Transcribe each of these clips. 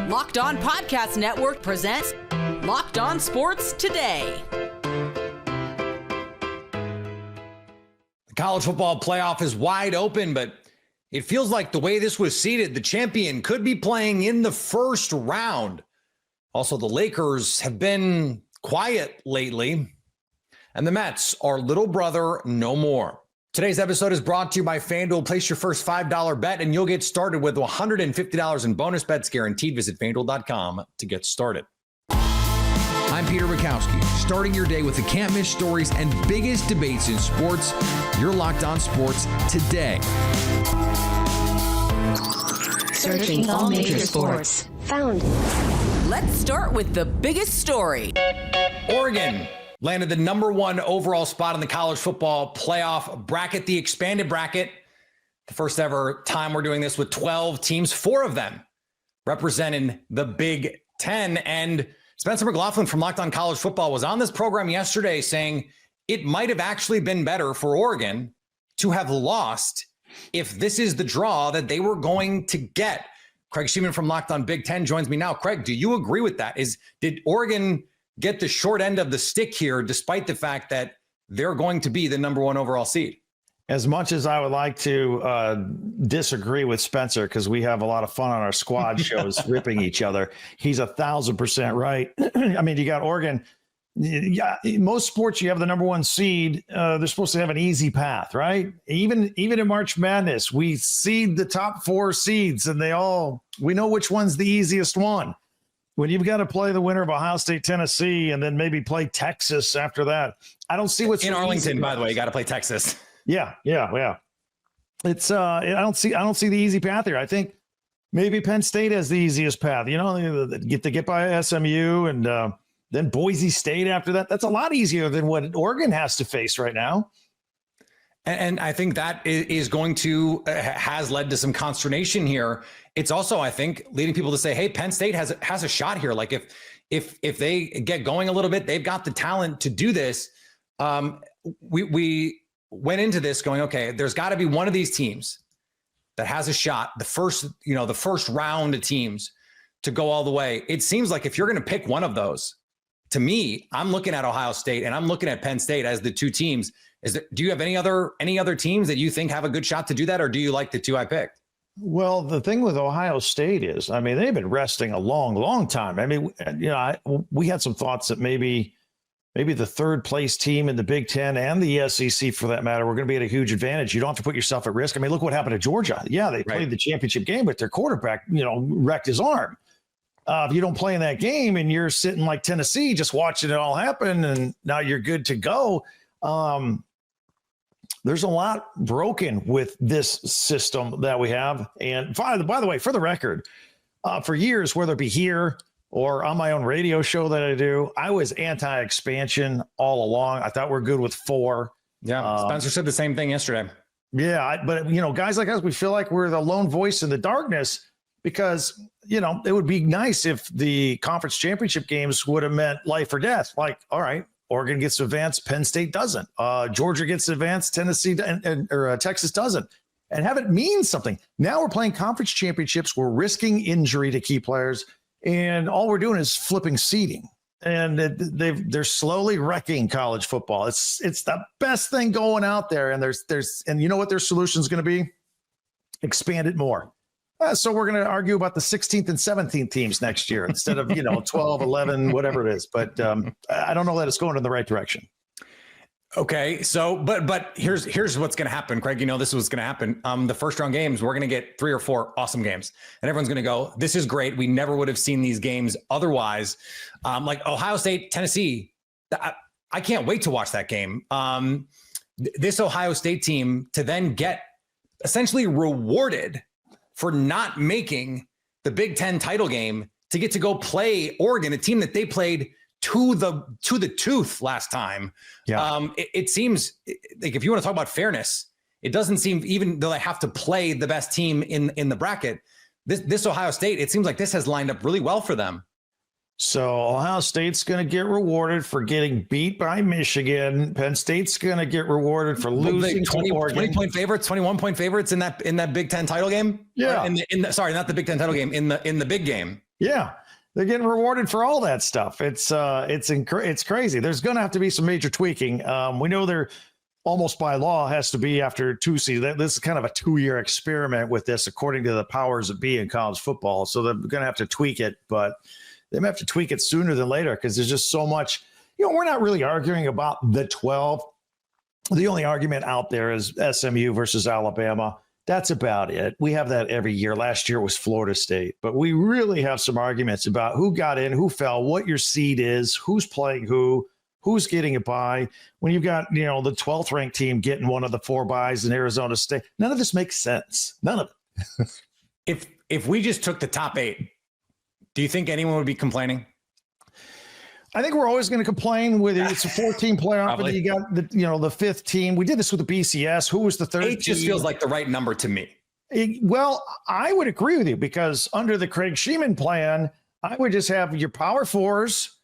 Locked On Podcast Network presents Locked On Sports Today. The college football playoff is wide open, but it feels like the way this was seeded, the champion could be playing in the first round. Also, the Lakers have been quiet lately, and the Mets are little brother no more. Today's episode is brought to you by FanDuel. Place your first $5 bet and you'll get started with $150 in bonus bets guaranteed. Visit FanDuel.com to get started. I'm Peter Bukowski, starting your day with the can't-miss stories and biggest debates in sports. You're Locked On Sports Today. Searching all major sports. Found. Let's start with the biggest story. Oregon landed the number one overall spot in the college football playoff bracket, the expanded bracket. The first ever time we're doing this with 12 teams, 4 of them representing the Big Ten. And Spencer McLaughlin from Locked On College Football was on this program yesterday saying it might have actually been better for Oregon to have lost if this is the draw that they were going to get. Craig Sheeman from Locked On Big Ten joins me now. Craig, do you agree with that? Did Oregon get the short end of the stick here, despite the fact that they're going to be the number one overall seed? As much as I would like to disagree with Spencer, because we have a lot of fun on our squad shows ripping each other, he's 1,000% right. I mean, you got Oregon. Yeah, most sports, you have the number one seed. They're supposed to have an easy path, right? Even in March Madness, we seed the top 4 seeds, and we know which one's the easiest one. When you've got to play the winner of Ohio State, Tennessee, and then maybe play Texas after that, I don't see what's in Arlington. By the way, you got to play Texas. Yeah. It's I don't see the easy path here. I think maybe Penn State has the easiest path. You know, get by SMU and then Boise State after that. That's a lot easier than what Oregon has to face right now. And I think that is going to has led to some consternation here. It's also, I think, leading people to say, hey, Penn State has a shot here. Like if they get going a little bit, they've got the talent to do this. We went into this going, okay, there's got to be one of these teams that has a shot, the first round of teams to go all the way. It seems like if you're going to pick one of those, to me, I'm looking at Ohio State and I'm looking at Penn State as the 2 teams. Do you have any other teams that you think have a good shot to do that, or do you like the 2 I picked? Well, the thing with Ohio State is, I mean, they've been resting a long, long time. I mean, we had some thoughts that maybe the third place team in the Big Ten and the SEC, for that matter, were going to be at a huge advantage. You don't have to put yourself at risk. I mean, look what happened to Georgia. Yeah, they played the championship game, but their quarterback, wrecked his arm. If you don't play in that game and you're sitting like Tennessee, just watching it all happen, and now you're good to go. There's a lot broken with this system that we have. And by the way, for the record, for years, whether it be here or on my own radio show that I do, I was anti-expansion all along. I thought we're good with 4. Yeah, Spencer said the same thing yesterday. Yeah, but guys like us, we feel like we're the lone voice in the darkness because, it would be nice if the conference championship games would have meant life or death. Like, all right, Oregon gets to advance, Penn State doesn't. Georgia gets to advance, Tennessee or Texas doesn't. And have it mean something. Now we're playing conference championships. We're risking injury to key players. And all we're doing is flipping seeding. And they're slowly wrecking college football. It's the best thing going out there. And and you know what their solution is going to be? Expand it more. So we're going to argue about the 16th and 17th teams next year instead of 12, 11, whatever it is. But I don't know that it's going in the right direction. Okay, so but here's what's going to happen, Craig. This is what's going to happen. The first round games, we're going to get 3 or 4 awesome games, and everyone's going to go, "This is great. We never would have seen these games otherwise." Like Ohio State, Tennessee, I can't wait to watch that game. This Ohio State team to then get essentially rewarded for not making the Big Ten title game to get to go play Oregon, a team that they played to the tooth last time. Yeah. It seems like if you want to talk about fairness, it doesn't seem, even though they have to play the best team in the bracket, this Ohio State, it seems like this has lined up really well for them. So Ohio State's going to get rewarded for getting beat by Michigan. Penn State's going to get rewarded for losing 20 point favorites, 21 point favorites in that Big Ten title game. Yeah. Sorry, not the Big Ten title game, in the big game. Yeah. They're getting rewarded for all that stuff. It's crazy. There's going to have to be some major tweaking. We know they're almost by law has to be after 2 seasons. This is kind of a 2-year experiment with this, according to the powers that be in college football. So they're going to have to tweak it, but they may have to tweak it sooner than later because there's just so much. We're not really arguing about the 12. The only argument out there is SMU versus Alabama. That's about it. We have that every year. Last year was Florida State, but we really have some arguments about who got in, who fell, what your seed is, who's playing who's getting a bye. When you've got, the 12th ranked team getting one of the 4 byes in Arizona State, none of this makes sense. None of it. If we just took the top 8, do you think anyone would be complaining? I think we're always going to complain whether it's a 14 playoff and you got the 5th team. We did this with the BCS. Who was the 3rd? 8 just feels like the right number to me. Well, I would agree with you because under the Craig Sheeman plan, I would just have your Power Fours,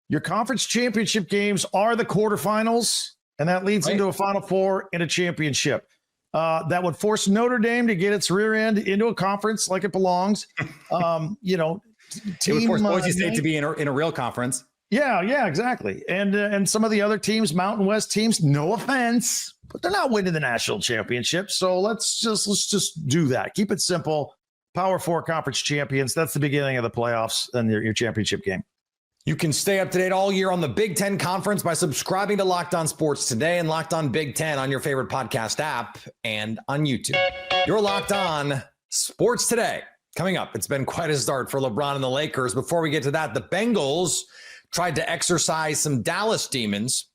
your conference championship games are the quarterfinals, and that leads into a Final Four and a championship. That would force Notre Dame to get its rear end into a conference like it belongs. It would force Boise State to be in a real conference. Yeah, exactly. And some of the other teams, Mountain West teams, no offense, but they're not winning the national championship. So let's just do that. Keep it simple. Power 4 conference champions. That's the beginning of the playoffs and your championship game. You can stay up to date all year on the Big Ten Conference by subscribing to Locked On Sports Today and Locked On Big Ten on your favorite podcast app and on YouTube. You're Locked On Sports Today. Coming up, it's been quite a start for LeBron and the Lakers. Before we get to that, the Bengals tried to exorcise some Dallas demons.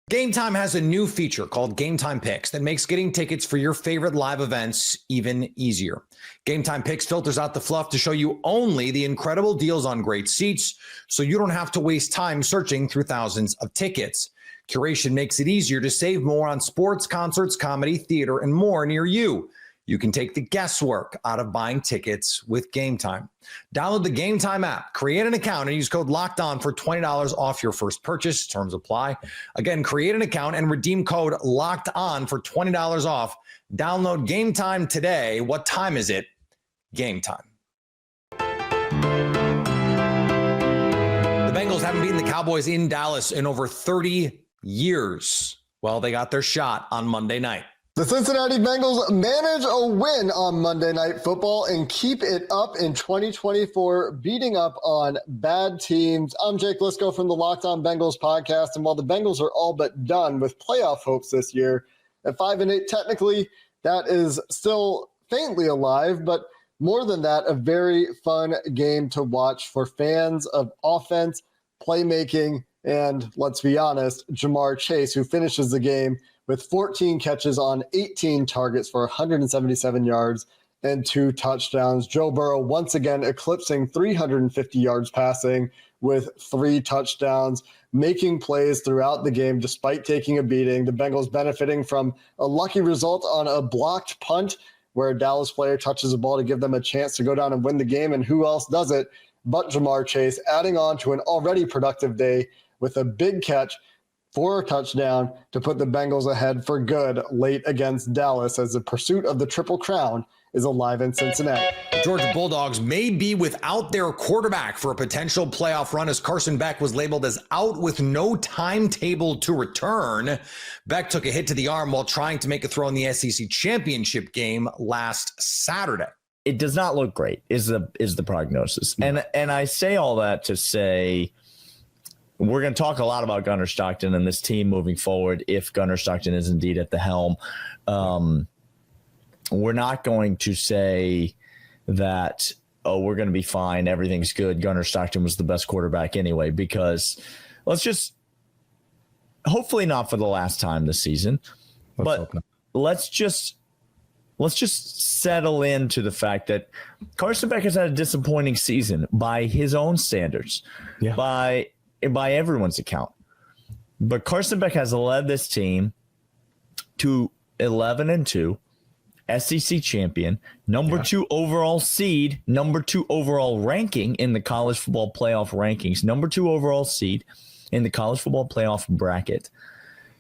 Game Time has a new feature called Game Time Picks that makes getting tickets for your favorite live events even easier. Game Time Picks filters out the fluff to show you only the incredible deals on great seats, so you don't have to waste time searching through thousands of tickets. Curation makes it easier to save more on sports, concerts, comedy, theater, and more near you. You can take the guesswork out of buying tickets with Game Time. Download the Game Time app, create an account, and use code LOCKEDON for $20 off your first purchase. Terms apply. Again, create an account and redeem code LOCKEDON for $20 off. Download Game Time today. What time is it? Game Time. The Bengals haven't beaten the Cowboys in Dallas in over 30 years. Well, they got their shot on Monday night. The Cincinnati Bengals manage a win on Monday Night Football and keep it up in 2024, beating up on bad teams. I'm Jake Lisco from the Locked On Bengals podcast, and while the Bengals are all but done with playoff hopes this year, at 5-8 technically, that is still faintly alive, but more than that, a very fun game to watch for fans of offense, playmaking, and let's be honest, Jamar Chase, who finishes the game with 14 catches on 18 targets for 177 yards and 2 touchdowns. Joe Burrow once again eclipsing 350 yards passing with 3 touchdowns, making plays throughout the game despite taking a beating. The Bengals benefiting from a lucky result on a blocked punt where a Dallas player touches the ball to give them a chance to go down and win the game. And who else does it but Jamar Chase, adding on to an already productive day with a big catch for a touchdown to put the Bengals ahead for good late against Dallas as the pursuit of the Triple Crown is alive in Cincinnati. The Georgia Bulldogs may be without their quarterback for a potential playoff run as Carson Beck was labeled as out with no timetable to return. Beck took a hit to the arm while trying to make a throw in the SEC championship game last Saturday. It does not look great is the prognosis. And I say all that to say we're going to talk a lot about Gunnar Stockton and this team moving forward if Gunnar Stockton is indeed at the helm. We're not going to say that, we're going to be fine, everything's good, Gunnar Stockton was the best quarterback anyway, because hopefully not for the last time this season, but let's just settle into the fact that Carson Beck has had a disappointing season by his own standards, by everyone's account. But Carson Beck has led this team to 11-2, SEC champion, number 2 overall seed, number 2 overall ranking in the college football playoff rankings, number 2 overall seed in the college football playoff bracket.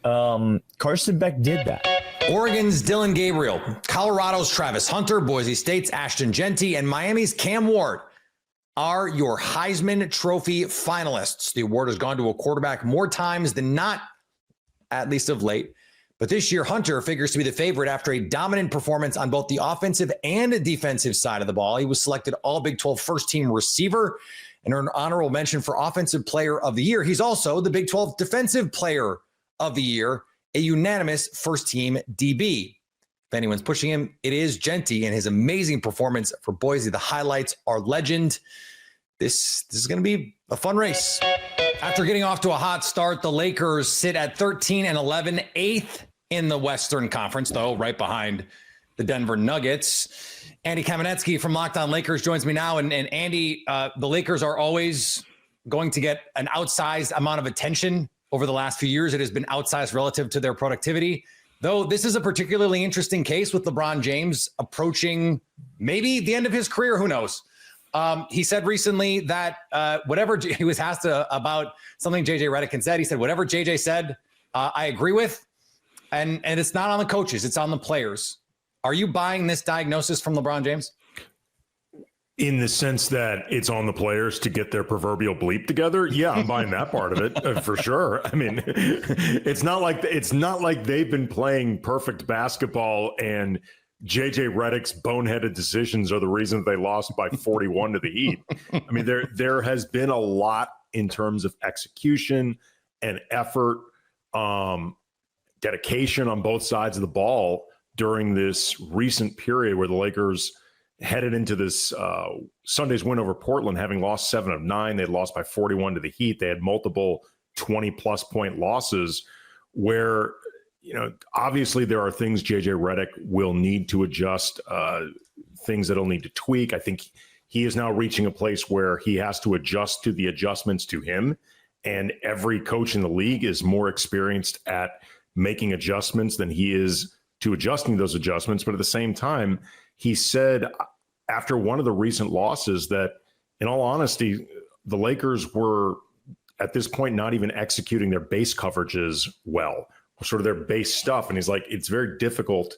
Carson Beck did that. Oregon's Dylan Gabriel, Colorado's Travis Hunter, Boise State's Ashton Genty, and Miami's Cam Ward are your Heisman Trophy finalists. The award has gone to a quarterback more times than not, at least of late. But this year, Hunter figures to be the favorite after a dominant performance on both the offensive and defensive side of the ball. He was selected all Big 12 first-team receiver and earned honorable mention for Offensive Player of the Year. He's also the Big 12 Defensive Player of the Year, a unanimous first-team DB. If anyone's pushing him, it is Genty and his amazing performance for Boise. The highlights are legend. This is going to be a fun race. After getting off to a hot start, the Lakers sit at 13-11, eighth in the Western Conference, though, right behind the Denver Nuggets. Andy Kamenetsky from Locked On Lakers joins me now. And Andy, the Lakers are always going to get an outsized amount of attention over the last few years. It has been outsized relative to their productivity, though this is a particularly interesting case with LeBron James approaching maybe the end of his career. Who knows? He said recently that whatever he was asked about something JJ Redick said, he said, whatever JJ said, I agree with. And it's not on the coaches, it's on the players. Are you buying this diagnosis from LeBron James? In the sense that it's on the players to get their proverbial bleep together? Yeah, I'm buying that part of it for sure. I mean, it's not like they've been playing perfect basketball and JJ Redick's boneheaded decisions are the reason they lost by 41 to the Heat. I mean, there has been a lot in terms of execution and effort, dedication on both sides of the ball during this recent period where the Lakers headed into this Sunday's win over Portland, having lost 7 of 9. They lost by 41 to the Heat. They had multiple 20-plus point losses where, you know, obviously there are things JJ Redick will need to adjust, things that he'll need to tweak. I think he is now reaching a place where he has to adjust to the adjustments to him. And every coach in the league is more experienced at making adjustments than he is to adjusting those adjustments. But at the same time, he said after one of the recent losses that, in all honesty, the Lakers were at this point not even executing their base coverages well, sort of their base stuff. And he's like, it's very difficult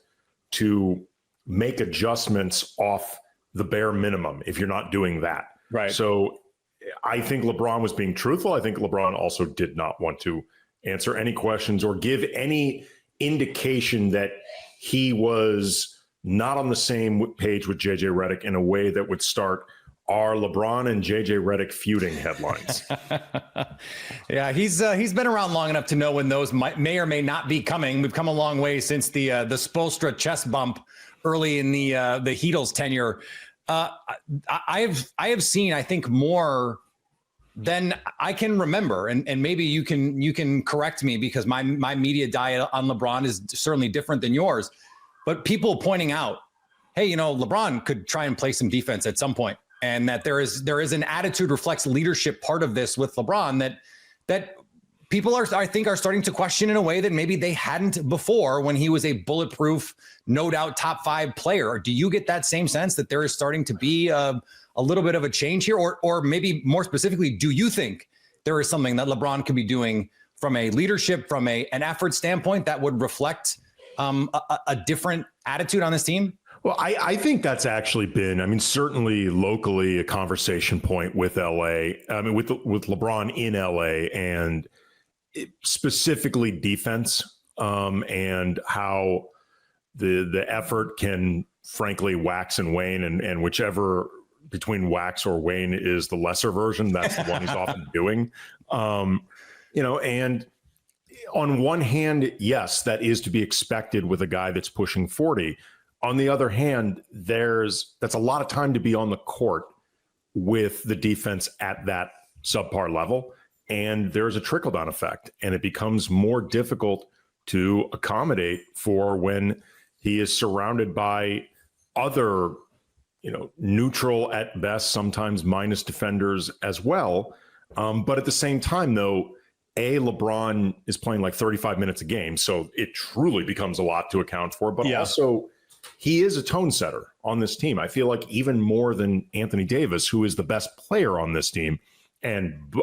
to make adjustments off the bare minimum if you're not doing that. Right. So I think LeBron was being truthful. I think LeBron also did not want to answer any questions or give any indication that he was not on the same page with JJ Redick in a way that would start our LeBron and JJ Redick feuding headlines. Yeah, he's been around long enough to know when those may or may not be coming. We've come a long way since the Spoelstra chest bump early in the Heatles tenure. I have seen, I think, more than I can remember, and maybe you can correct me because my media diet on LeBron is certainly different than yours. But people pointing out, hey, you know, LeBron could try and play some defense at some point, and that there is an attitude reflects leadership part of this with LeBron that people are starting to question in a way that maybe they hadn't before when he was a bulletproof, no doubt top 5 player. Do you get that same sense that there is starting to be a little bit of a change here, or maybe more specifically, do you think there is something that LeBron could be doing from a leadership, from an effort standpoint that would reflect a different attitude on this team? Well, I think that's actually been, certainly locally a conversation point with LA. With LeBron in LA and specifically defense, and how the effort can frankly wax and wane, and whichever between wax or wane is the lesser version, that's the one he's often doing. And on one hand, yes, that is to be expected with a guy that's pushing 40. On the other hand, that's a lot of time to be on the court with the defense at that subpar level. And there's a trickle-down effect, and it becomes more difficult to accommodate for when he is surrounded by other, neutral at best, sometimes minus defenders as well. But at the same time, though, LeBron is playing like 35 minutes a game, so it truly becomes a lot to account for. But also, he is a tone setter on this team. I feel like even more than Anthony Davis, who is the best player on this team, and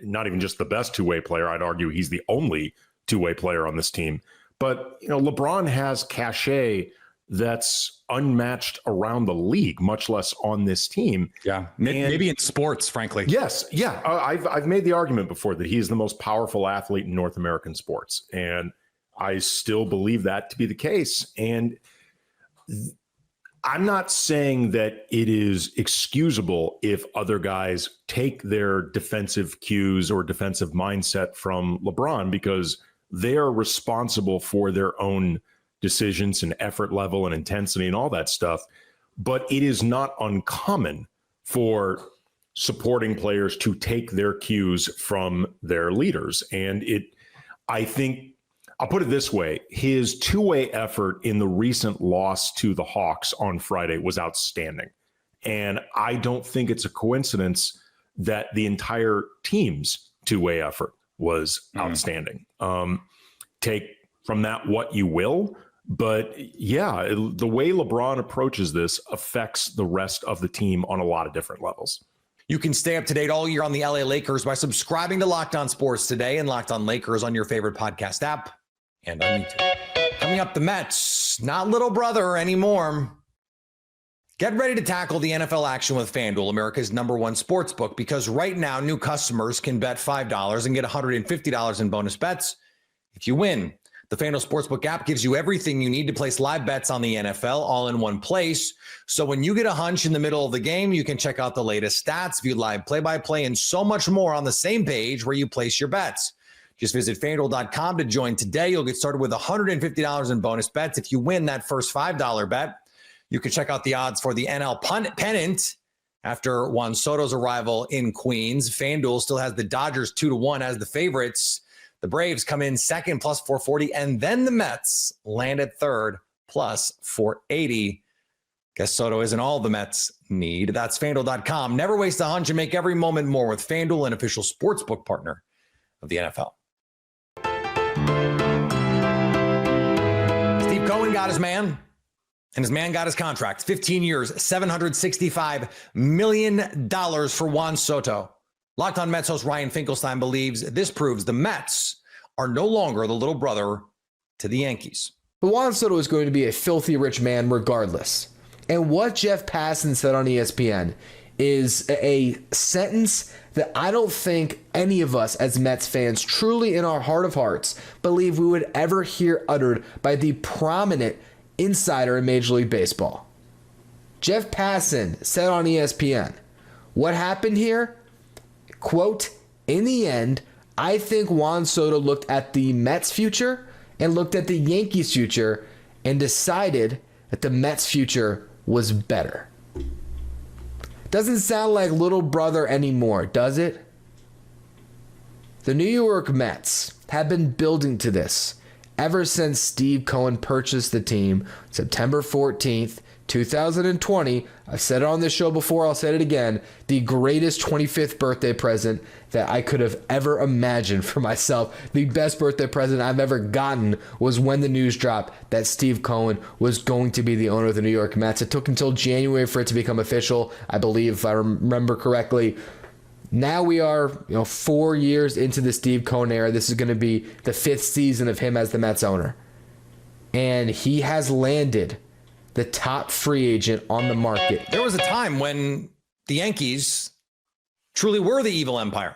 not even just the best two-way player. I'd argue he's the only two-way player on this team. But, LeBron has cachet that's unmatched around the league, much less on this team. Yeah, maybe in sports, frankly. Yes, yeah. I've made the argument before that he is the most powerful athlete in North American sports, and I still believe that to be the case. And I'm not saying that it is excusable if other guys take their defensive cues or defensive mindset from LeBron, because they are responsible for their own decisions and effort level and intensity and all that stuff. But it is not uncommon for supporting players to take their cues from their leaders. And I think, I'll put it this way, his two-way effort in the recent loss to the Hawks on Friday was outstanding. And I don't think it's a coincidence that the entire team's two-way effort was outstanding. Take from that what you will. But yeah, the way LeBron approaches this affects the rest of the team on a lot of different levels. You can stay up to date all year on the LA Lakers by subscribing to Locked On Sports Today and Locked On Lakers on your favorite podcast app and on YouTube. Coming up, the Mets, not little brother anymore. Get ready to tackle the NFL action with FanDuel, America's #1 sports book, because right now new customers can bet $5 and get $150 in bonus bets if you win. The FanDuel Sportsbook app gives you everything you need to place live bets on the NFL all in one place. So when you get a hunch in the middle of the game, you can check out the latest stats, view live play-by-play, and so much more on the same page where you place your bets. Just visit FanDuel.com to join today. You'll get started with $150 in bonus bets if you win that first $5 bet. You can check out the odds for the NL pennant after Juan Soto's arrival in Queens. FanDuel still has the Dodgers 2-1 as the favorites. The Braves come in second, plus 440, and then the Mets land at third, plus 480. Guess Soto isn't all the Mets need. That's FanDuel.com. Never waste a hunch and make every moment more with FanDuel, an official sportsbook partner of the NFL. Steve Cohen got his man, and his man got his contract. 15 years, $765 million for Juan Soto. Locked On Mets host Ryan Finkelstein believes this proves the Mets are no longer the little brother to the Yankees. But Juan Soto is going to be a filthy rich man regardless. And what Jeff Passan said on ESPN is a sentence that I don't think any of us as Mets fans truly in our heart of hearts believe we would ever hear uttered by the prominent insider in Major League Baseball. Jeff Passan said on ESPN, what happened here? Quote, in the end, I think Juan Soto looked at the Mets' future and looked at the Yankees' future and decided that the Mets' future was better. Doesn't sound like little brother anymore, does it? The New York Mets have been building to this ever since Steve Cohen purchased the team September 14th, 2020. I've said it on this show before, I'll say it again. The greatest 25th birthday present that I could have ever imagined for myself. The best birthday present I've ever gotten was when the news dropped that Steve Cohen was going to be the owner of the New York Mets. It took until January for it to become official, I believe, if I remember correctly. Now we are 4 years into the Steve Cohen era. This is going to be the 5th season of him as the Mets owner. And he has landed the top free agent on the market. There was a time when the Yankees truly were the evil empire.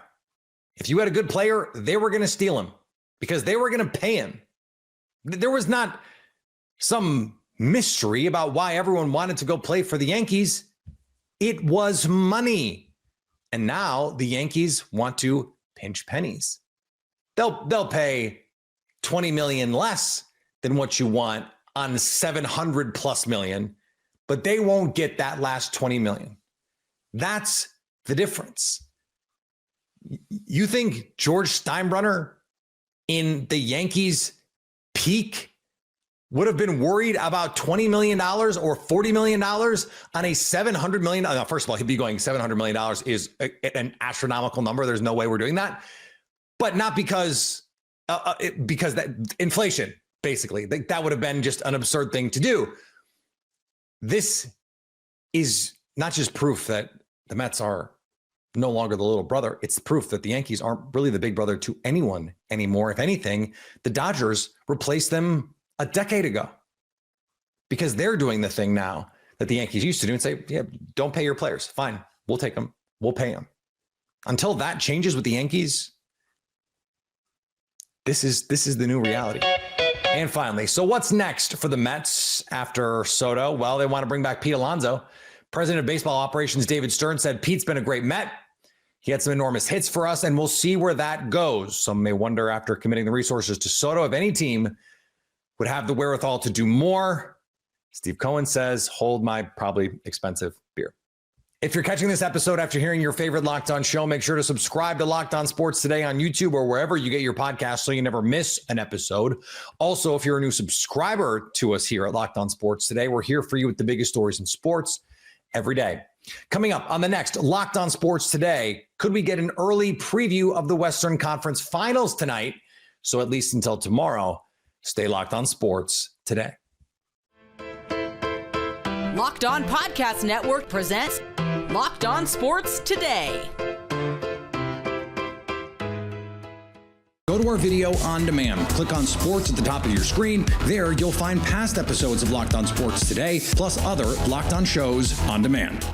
If you had a good player, they were going to steal him because they were going to pay him. There was not some mystery about why everyone wanted to go play for the Yankees. It was money. And now the Yankees want to pinch pennies. They'll pay $20 million less than what you want on $700+ million, but they won't get that last $20 million. That's the difference. You think George Steinbrenner in the Yankees peak would have been worried about $20 million or $40 million on a $700 million? No, first of all, he'd be going $700 million is an astronomical number. There's no way we're doing that, but not because that inflation. Basically, that would have been just an absurd thing to do. This is not just proof that the Mets are no longer the little brother. It's proof that the Yankees aren't really the big brother to anyone anymore. If anything, the Dodgers replaced them a decade ago. because they're doing the thing now that the Yankees used to do and say, yeah, don't pay your players. Fine. We'll take them. We'll pay them. Until that changes with the Yankees, this is the new reality. And finally, so what's next for the Mets after Soto? Well, they want to bring back Pete Alonso. President of Baseball Operations David Stern said Pete's been a great Met. He had some enormous hits for us, and we'll see where that goes. Some may wonder, after committing the resources to Soto, if any team would have the wherewithal to do more. Steve Cohen says, hold my probably expensive beer. If you're catching this episode after hearing your favorite Locked On show, make sure to subscribe to Locked On Sports Today on YouTube or wherever you get your podcasts so you never miss an episode. Also, if you're a new subscriber to us here at Locked On Sports Today, we're here for you with the biggest stories in sports every day. Coming up on the next Locked On Sports Today, could we get an early preview of the Western Conference Finals tonight? So at least until tomorrow, stay locked on sports today. Locked On Podcast Network presents Locked On Sports Today. Go to our video on demand. Click on sports at the top of your screen. There, you'll find past episodes of Locked On Sports Today, plus other Locked On shows on demand.